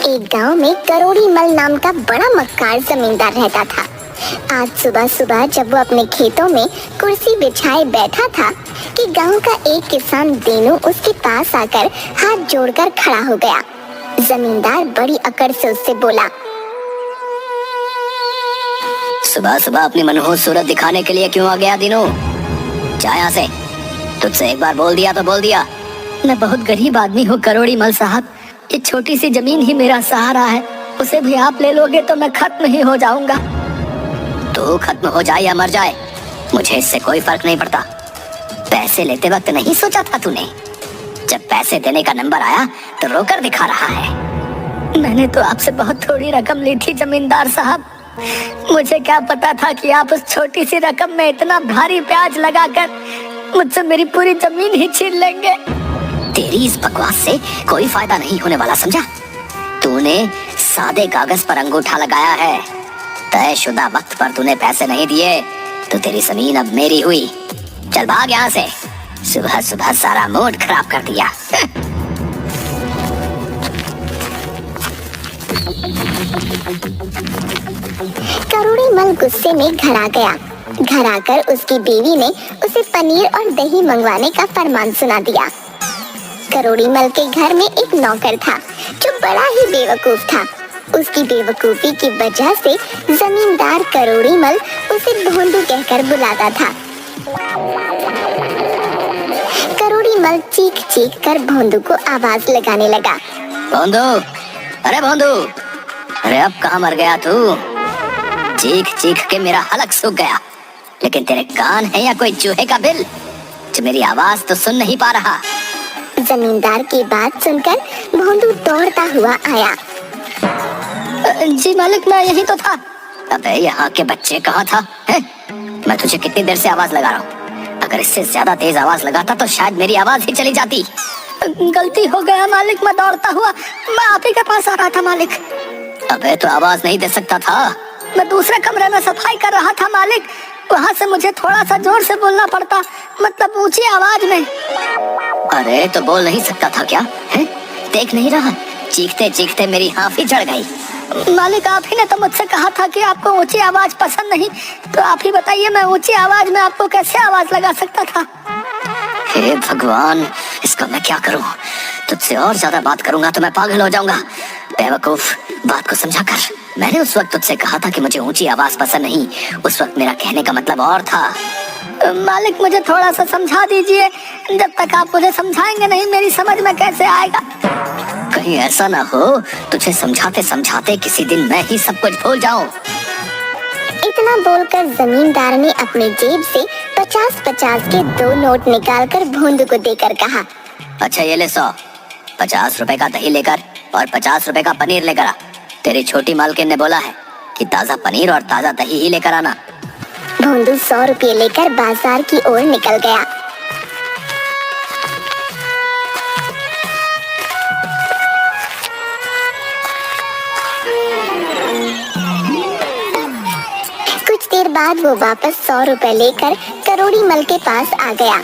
एक गांव में करोड़ी मल नाम का बड़ा मक्कार जमींदार रहता था। आज सुबह सुबह जब वो अपने खेतों में कुर्सी बिछाए बैठा था कि गांव का एक किसान दीनू उसके पास आकर हाथ जोड़कर खड़ा हो गया। जमींदार बड़ी अकड़ से उससे बोला, सुबह सुबह अपनी मनहूस सूरत दिखाने के लिए क्यों आ गया दीनू? जा यहाँ से। तुझसे एक बार बोल दिया तो बोल दिया। मैं बहुत गरीब आदमी हूँ करोड़ी मल साहब, ये छोटी सी जमीन ही मेरा सहारा है, उसे भी आप ले लोगे तो मैं खत्म ही हो जाऊंगा। तू खत्म हो जाए या मर जाए, मुझे इससे कोई फर्क नहीं पड़ता। पैसे लेते वक्त नहीं सोचा था तूने? जब पैसे देने का नंबर आया तो रोकर दिखा रहा है। मैंने तो आपसे बहुत थोड़ी रकम ली थी जमींदार साहब, मुझे क्या पता था कि आप उस छोटी सी रकम में इतना भारी ब्याज लगाकर मुझसे मेरी पूरी जमीन ही छीन लेंगे। तेरी इस बकवास से कोई फायदा नहीं होने वाला, समझा? तूने सादे कागज पर अंगूठा लगाया है। तयशुदा वक्त पर तूने पैसे नहीं दिए तो तेरी जमीन अब मेरी हुई। चल भाग यहाँ से, सुबह सुबह सारा मूड खराब कर दिया। करोड़ी मल गुस्से में घर आ गया। घर आकर उसकी बीवी ने उसे पनीर और दही मंगवाने का फरमान सुना दिया। करोड़ी मल के घर में एक नौकर था जो बड़ा ही बेवकूफ था। उसकी बेवकूफी की वजह से जमींदार करोड़ी मल उसे भोंदू कहकर बुलाता था। करोड़ी मल चीख चीख कर भोंदू को आवाज लगाने लगा। भोंदू, अरे भोंदू, अरे अब कहाँ मर गया तू? चीख चीख के मेरा हलक सूख गया, लेकिन तेरे कान है या कोई चूहे का बिल जो मेरी आवाज तो सुन नहीं पा रहा? जमींदार की बात सुनकर भोंदू दौड़ता हुआ आया। जी मालिक, मैं यही तो था। अबे यहाँ के बच्चे कहाँ था है? मैं तुझे कितनी देर से आवाज लगा रहा हूँ। अगर इससे ज्यादा तेज आवाज लगाता तो शायद मेरी आवाज ही चली जाती। गलती हो गया मालिक, मैं दौड़ता हुआ मैं आप ही के पास आ रहा था मालिक। अबे तो आवाज नहीं दे सकता था? मैं दूसरे कमरे में सफाई कर रहा था मालिक, वहाँ से मुझे थोड़ा सा जोर से बोलना पड़ता, मतलब ऊंची आवाज में। अरे तो बोल नहीं सकता था क्या है? देख नहीं रहा, चीखते चीखते मेरी हाफी चढ़ गई। मालिक, आप ही ने तो मुझसे कहा था कि आपको ऊंची आवाज पसंद नहीं, तो आप ही बताइए मैं ऊंची आवाज में आपको कैसे आवाज लगा सकता था? हे भगवान, इसका मैं क्या करूं? तुझसे और ज्यादा बात करूंगा तो मैं पागल हो जाऊंगा। बेवकूफ, बात को समझा कर। मैंने उस वक्त तुझसे कहा था कि मुझे ऊंची आवाज पसंद नहीं। उस वक्त मेरा कहने का मतलब और था। मालिक, मुझे थोड़ा सा समझा दीजिए। जब तक आप मुझे समझाएंगे नहीं मेरी समझ में कैसे आएगा? कहीं ऐसा ना हो तुझे समझाते समझाते किसी दिन मैं ही सब कुछ भूल जाऊं। इतना बोलकर जमींदार ने अपनी जेब से 50-50 के 2 नोट निकालकर भोंदू को देकर कहा, अच्छा ये ले 100, 50 रुपए का दही लेकर और 50 रुपए का पनीर लेकर आ। तेरी छोटी मालकिन ने बोला है कि ताजा पनीर और ताजा दही ही लेकर आना। भोंदू 100 रुपये लेकर बाजार की ओर निकल गया। कुछ देर बाद वो वापस 100 रुपए लेकर करोड़ी मल के पास आ गया।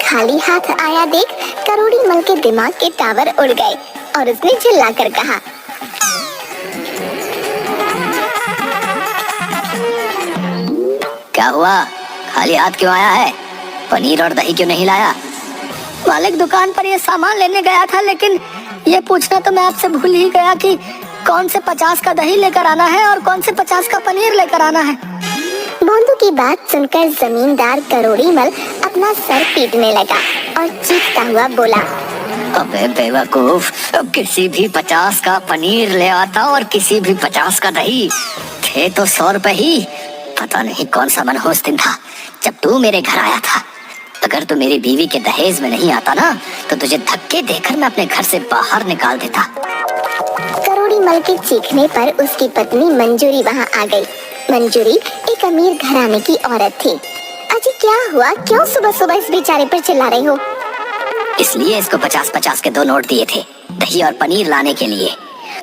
खाली हाथ आया देख करोड़ी मल के दिमाग के टावर उड़ गए और उसने चिल्लाकर कहा, क्या हुआ? खाली हाथ क्यों आया है? पनीर और दही क्यों नहीं लाया? मालिक, दुकान पर ये सामान लेने गया था, लेकिन ये पूछना तो मैं आपसे भूल ही गया कि कौन से 50 का दही लेकर आना है और कौन से 50 का पनीर लेकर आना है। भोंदू की बात सुनकर जमींदार करोड़ी मल अपना सर पीटने लगा और चीखता हुआ बोला, अबे बेवकूफ, किसी भी 50 का पनीर ले आता और किसी भी 50 का दही। थे तो 100 रुपए ही। पता नहीं कौन सा मनहूस दिन था जब तू मेरे घर आया था। अगर तू मेरी बीवी के दहेज में नहीं आता ना तो तुझे धक्के देकर मैं अपने घर से बाहर निकाल देता। करोड़ी मल के चीखने पर उसकी पत्नी मंजूरी वहाँ आ गई। मंजूरी एक अमीर घराने की औरत थी। अजी क्या हुआ? क्यों सुबह सुबह इस बेचारे पर चिल्ला रही हो? इसलिए इसको 50-50 के 2 नोट दिए थे दही और पनीर लाने के लिए।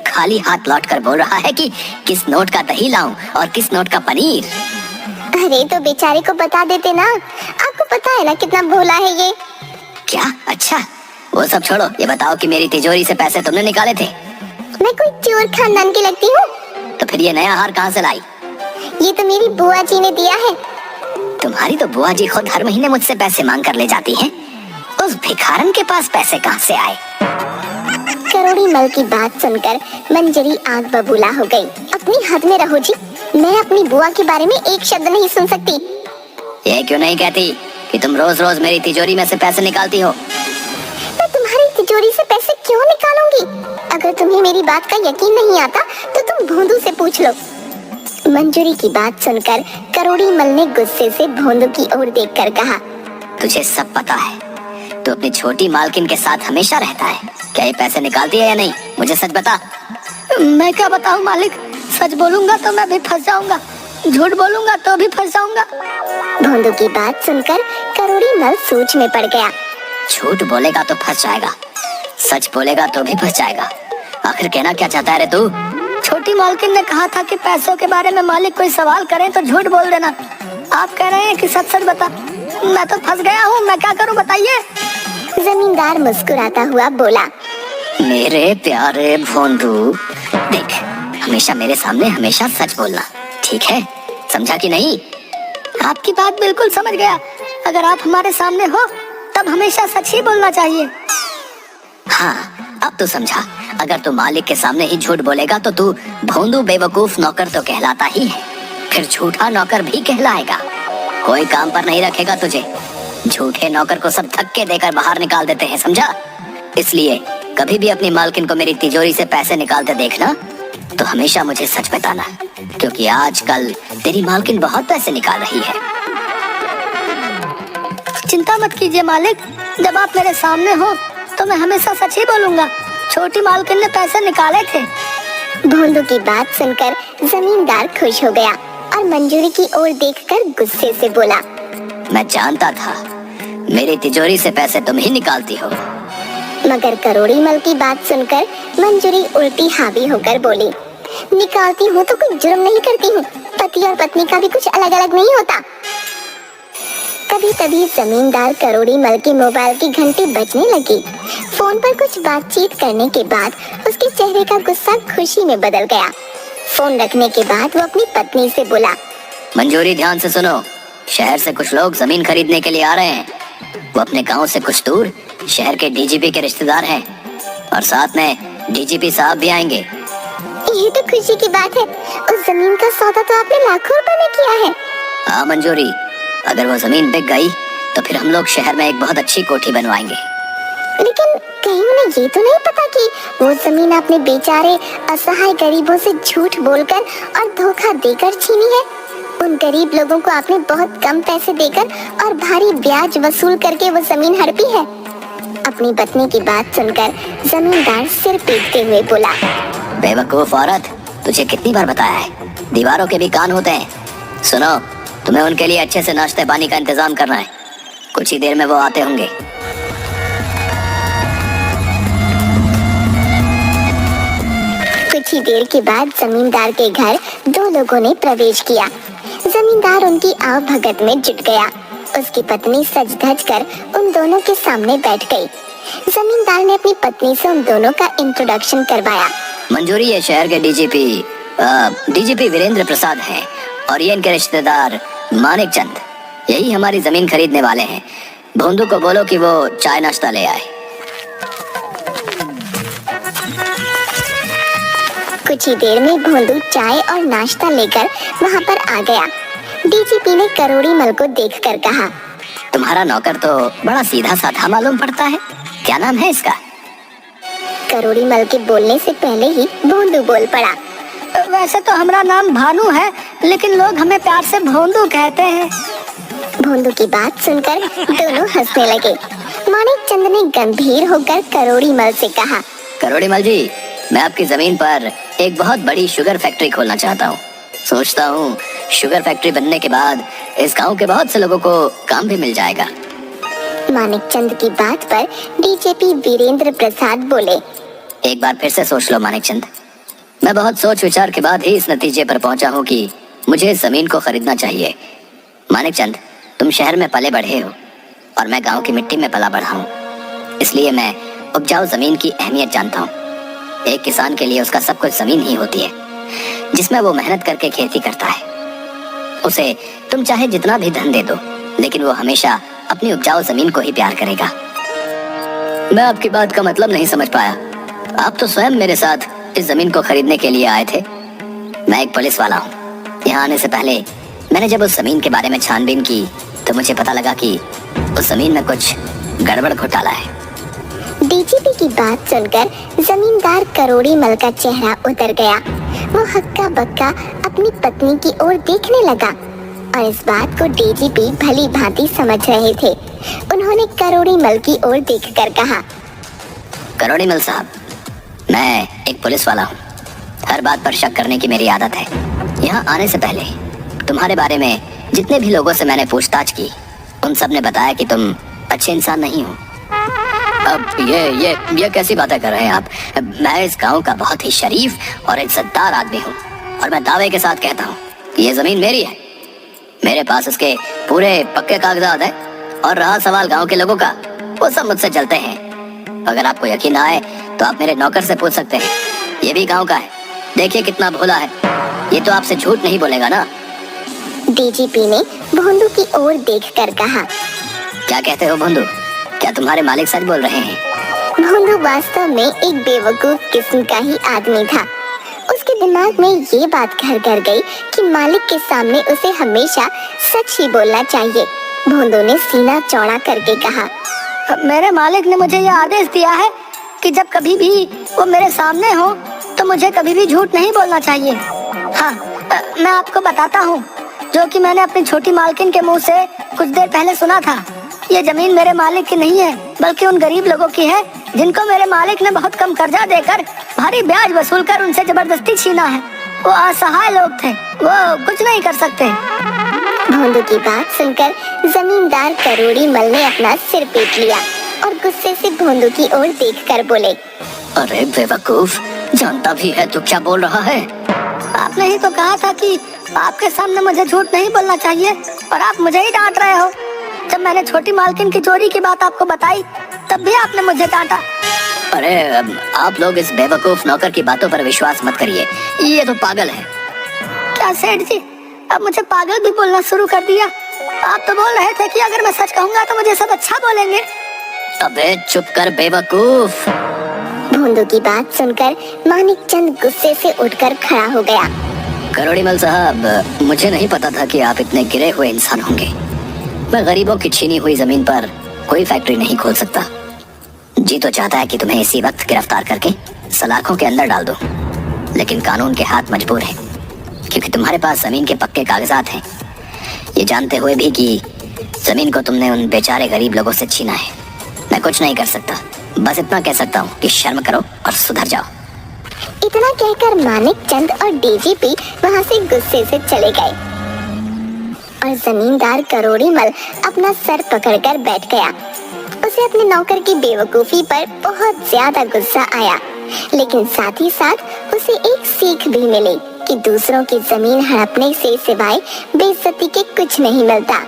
खाली हाथ लौटकर बोल रहा है कि किस नोट का दही लाऊं और किस नोट का पनीर। अरे तो बेचारे को बता देते ना, आपको पता है ना कितना भोला है ये। क्या? अच्छा, वो सब छोड़ो, ये बताओ कि मेरी तिजोरी से पैसे तुमने निकाले थे? मैं कोई चोर खानदान की लगती हूँ? तो फिर ये नया हार कहाँ से लाई? ये तो मेरी बुआ जी ने दिया है। तुम्हारी तो बुआ जी खुद हर महीने मुझसे पैसे मांग कर ले जाती हैं। उस भिखारन के पास पैसे कहाँ से आए? करोड़ी मल की बात सुनकर मंजरी आग बबूला हो गई। अपनी हद में रहो जी, मैं अपनी बुआ के बारे में एक शब्द नहीं सुन सकती। ये क्यों नहीं कहती कि तुम रोज रोज मेरी तिजोरी में से पैसे निकालती हो? मैं तुम्हारी तिजोरी से पैसे क्यों निकालूंगी? अगर तुम्हें मेरी बात का यकीन नहीं आता तो तुम भोंदू से पूछ लो। मंजरी की बात सुनकर करोड़ी मल ने गुस्से से भोंदू की ओर देखकर कहा, तुझे सब पता है, तू अपनी छोटी मालकिन के साथ हमेशा रहता है। क्या ये पैसे निकालती है या नहीं? मुझे सच बता। मैं क्या बताऊं मालिक, सच बोलूंगा तो मैं भी फंस जाऊंगा, झूठ बोलूंगा तो भी फंस जाऊंगा। भोंदू की बात सुनकर करोड़ी मल सोच में पड़ गया। झूठ बोलेगा तो फंस जाएगा, सच बोलेगा तो भी फंस जाएगा। आखिर कहना क्या चाहता है रे तू? छोटी मालकिन ने कहा था कि पैसों के बारे में मालिक कोई सवाल करें तो झूठ बोल देना। आप कह रहे हैं कि सच सच बता। मैं तो फंस गया हूँ, मैं क्या करूँ बताइए? जमींदार मुस्कुराता हुआ बोला, मेरे प्यारे भोंदू, देख, हमेशा मेरे सामने हमेशा सच बोलना, ठीक है? समझा कि नहीं? आपकी बात बिल्कुल समझ गया। अगर आप हमारे सामने हो तब हमेशा सच ही बोलना चाहिए। हाँ, अब तो समझा। अगर तू मालिक के सामने ही झूठ बोलेगा तो तू भोंदू बेवकूफ नौकर तो कहलाता ही है, फिर झूठा नौकर भी कहलाएगा। कोई काम पर नहीं रखेगा तुझे। झूठे नौकर को सब धक्के देकर बाहर निकाल देते हैं, समझा? इसलिए कभी भी अपनी मालकिन को मेरी तिजोरी से पैसे निकालते देखना तो हमेशा मुझे सच बताना, क्योंकि आजकल तेरी मालकिन बहुत पैसे निकाल रही है। चिंता मत कीजिए मालिक, जब आप मेरे सामने हो तो मैं हमेशा सच ही बोलूंगा। छोटी मालकिन ने पैसे निकाले थे। भोंदू की बात सुनकर जमींदार खुश हो गया और मंजूरी की ओर देखकर गुस्से से बोला, मैं जानता था मेरी तिजोरी से पैसे तुम ही निकालती हो। मगर करोड़ी मल की बात सुनकर मंजूरी उल्टी हावी होकर बोली, निकालती हूँ तो कोई जुर्म नहीं करती हूँ। पति और पत्नी का भी कुछ अलग अलग नहीं होता। कभी कभी जमींदार करोड़ी मल के मोबाइल की घंटी बजने लगी। फोन पर कुछ बातचीत करने के बाद उसके चेहरे का गुस्सा खुशी में बदल गया। फोन रखने के बाद वो अपनी पत्नी से बोला, मंजूरी, ध्यान से सुनो। शहर से कुछ लोग जमीन खरीदने के लिए आ रहे हैं। वो अपने गांव से कुछ दूर शहर के डीजीपी के रिश्तेदार हैं और साथ में डीजीपी साहब भी आएंगे। ये तो खुशी की बात है। उस जमीन का सौदा तो आपने लाखों रुपए में किया है। हाँ मंजूरी, अगर वो जमीन बिक गई तो फिर हम लोग शहर में एक बहुत अच्छी कोठी बनवाएंगे। लेकिन कहीं उन्हें ये तो नहीं पता कि वो जमीन आपने बेचारे असहाय गरीबों से झूठ बोलकर और धोखा देकर छीनी है। उन गरीब लोगों को आपने बहुत कम पैसे देकर और भारी ब्याज वसूल करके वो जमीन हड़पी है। अपनी पत्नी की बात सुनकर जमींदार सिर पीटते हुए बोला, बेवकूफ औरत, तुझे कितनी बार बताया है, दीवारों के भी कान होते हैं। सुनो, तुम्हें उनके लिए अच्छे से नाश्ते पानी का इंतजाम करना है। कुछ ही देर में वो आते होंगे। कुछ ही देर के बाद जमींदार के घर दो लोगों ने प्रवेश किया। जमींदार उनकी आव भगत में जुट गया। उसकी पत्नी सज धज कर उन दोनों के सामने बैठ गई। जमींदार ने अपनी पत्नी से उन दोनों का इंट्रोडक्शन करवाया। मंजूरी, ये शहर के डीजीपी वीरेंद्र प्रसाद हैं और ये इनके रिश्तेदार मानिक चंद। यही हमारी जमीन खरीदने वाले हैं। भोंदू को बोलो कि वो चाय नाश्ता ले आए। कुछ ही देर में भोंदू चाय और नाश्ता लेकर वहाँ पर आ गया। डीजीपी ने करोड़ी मल को देखकर कहा, तुम्हारा नौकर तो बड़ा सीधा साधा मालूम पड़ता है, क्या नाम है इसका? करोड़ी मल के बोलने से पहले ही भोंदू बोल पड़ा, वैसे तो हमारा नाम भानु है, लेकिन लोग हमें प्यार से भोंदू कहते हैं। भोंदू की बात सुनकर दोनों हंसने लगे। मानिक चंद ने गंभीर होकर करोड़ी मल से कहा, करोड़ी मल जी, मैं आपकी जमीन पर एक बहुत बड़ी शुगर फैक्ट्री खोलना चाहता हूँ। सोचता हूँ शुगर फैक्ट्री बनने के बाद इस गांव के बहुत से लोगों को काम भी मिल जाएगा। मानिक चंद की बात पर डीजीपी वीरेंद्र प्रसाद बोले, एक बार फिर से सोच लो मानिक चंद। मैं बहुत सोच विचार के बाद ही इस नतीजे पर पहुंचा हूँ कि मुझे इस जमीन को खरीदना चाहिए। मानिक चंद, तुम शहर में पले बढ़े हो और मैं गांव की मिट्टी में पला बढ़ा हूँ, इसलिए मैं उपजाऊ जमीन की अहमियत जानता हूँ। एक किसान के लिए उसका सब कुछ जमीन ही होती है, जिसमें वो मेहनत करके खेती करता है। उसे तुम चाहे जितना भी धन दे दो, लेकिन वो हमेशा अपनी उपजाऊ जमीन को ही प्यार करेगा। मैं आपकी बात का मतलब नहीं समझ पाया। आप तो स्वयं मेरे साथ इस जमीन को खरीदने के लिए आए थे। मैं एक पुलिस वाला हूँ। यहाँ आने से पहले मैंने जब उस जमीन के बारे में छानबीन की तो मुझे पता लगा कि उस जमीन में कुछ गड़बड़ घोटाला है। डीजीपी की बात सुनकर जमींदार करोड़ी मल का चेहरा उतर गया। वो हक्का बक्का अपनी पत्नी की ओर देखने लगा और इस बात को डीजीपी भली भांति समझ रहे थे। उन्होंने करोड़ी मल की ओर देखकर कहा, करोड़ी मल साहब, मैं एक पुलिस वाला हूँ। हर बात पर शक करने की मेरी आदत है। यहाँ आने से पहले तुम्हारे बारे में जितने भी लोगों से मैंने पूछताछ की, उन सब ने बताया कि तुम अच्छे इंसान नहीं हो। अब ये कैसी बातें कर रहे हैं आप? मैं इस गांव का बहुत ही शरीफ और इज्जतदार आदमी हूँ और मैं दावे के साथ कहता हूँ कि ये जमीन मेरी है। मेरे पास इसके पूरे पक्के कागजात है और रहा सवाल गांव के लोगों का, वो सब मुझसे चलते हैं। अगर आपको यकीन ना आए तो आप मेरे नौकर से पूछ सकते हैं। ये भी गांव का है, देखिए कितना भोला है। ये तो आपसे झूठ नहीं बोलेगा ना? डीजीपी ने भोंदू की ओर देखकर कहा, क्या कहते हो भोंदू? क्या तुम्हारे मालिक सच बोल रहे हैं? भोंदू वास्तव में एक बेवकूफ किस्म का ही आदमी था। उसके दिमाग में ये बात घर कर गई कि मालिक के सामने उसे हमेशा सच ही बोलना चाहिए। भोंदू ने सीना चौड़ा करके कहा, मेरे मालिक ने मुझे यह आदेश दिया है कि जब कभी भी वो मेरे सामने हो तो मुझे कभी भी झूठ नहीं बोलना चाहिए। हाँ, मैं आपको बताता हूँ जो कि मैंने अपनी छोटी मालकिन के मुंह से कुछ देर पहले सुना था। ये जमीन मेरे मालिक की नहीं है, बल्कि उन गरीब लोगों की है जिनको मेरे मालिक ने बहुत कम कर्जा देकर भारी ब्याज वसूल कर उनसे जबरदस्ती छीना है। वो असहाय लोग थे, वो कुछ नहीं कर सकते। भोंदू की बात सुनकर जमींदार करोड़ी मल ने अपना सिर पीट लिया और गुस्से से भोंदू की ओर देखकर बोले, अरे बेवकूफ, जानता भी है तो क्या बोल रहा है? आपने ही तो कहा था कि आपके सामने मुझे झूठ नहीं बोलना चाहिए और आप मुझे ही डांट रहे हो। जब मैंने छोटी मालकिन की चोरी की बात आपको बताई तब भी आपने मुझे डांटा। अरे आप लोग इस बेवकूफ नौकर की बातों पर विश्वास मत करिए, ये तो पागल है। क्या सेठ जी, अब मुझे पागल भी बोलना शुरू कर दिया? आप तो बोल रहे थे कि अगर मैं सच कहूँगा तो मुझे सब अच्छा बोलेंगे। अबे चुप कर बेवकूफ। भोंदू की बात सुनकर मानिक चंद गुस्से से उठकर खड़ा हो गया। करोड़ी मल साहब, मुझे नहीं पता था कि आप इतने गिरे हुए इंसान होंगे। मैं गरीबों की छीनी हुई जमीन पर कोई फैक्ट्री नहीं खोल सकता। जी तो चाहता है कि तुम्हें इसी वक्त गिरफ्तार करके सलाखों के अंदर डाल दूं, लेकिन कानून के हाथ मजबूर है, क्योंकि तुम्हारे पास जमीन के पक्के कागजात हैं। ये जानते हुए भी कि जमीन को तुमने उन बेचारे गरीब लोगों से छीना है, मैं कुछ नहीं कर सकता। बस इतना कह सकता हूँ कि शर्म करो और सुधर जाओ। इतना कहकर मानिक चंद और डीजीपी वहाँ से गुस्से से चले गए और जमींदार करोड़ी मल अपना सर पकड़कर बैठ गया। उसे अपने नौकर की बेवकूफी पर बहुत ज्यादा गुस्सा आया, लेकिन साथ ही साथ उसे एक सीख भी मिली कि दूसरों की जमीन हड़पने से सिवाय बेइज्जती के कुछ नहीं मिलता।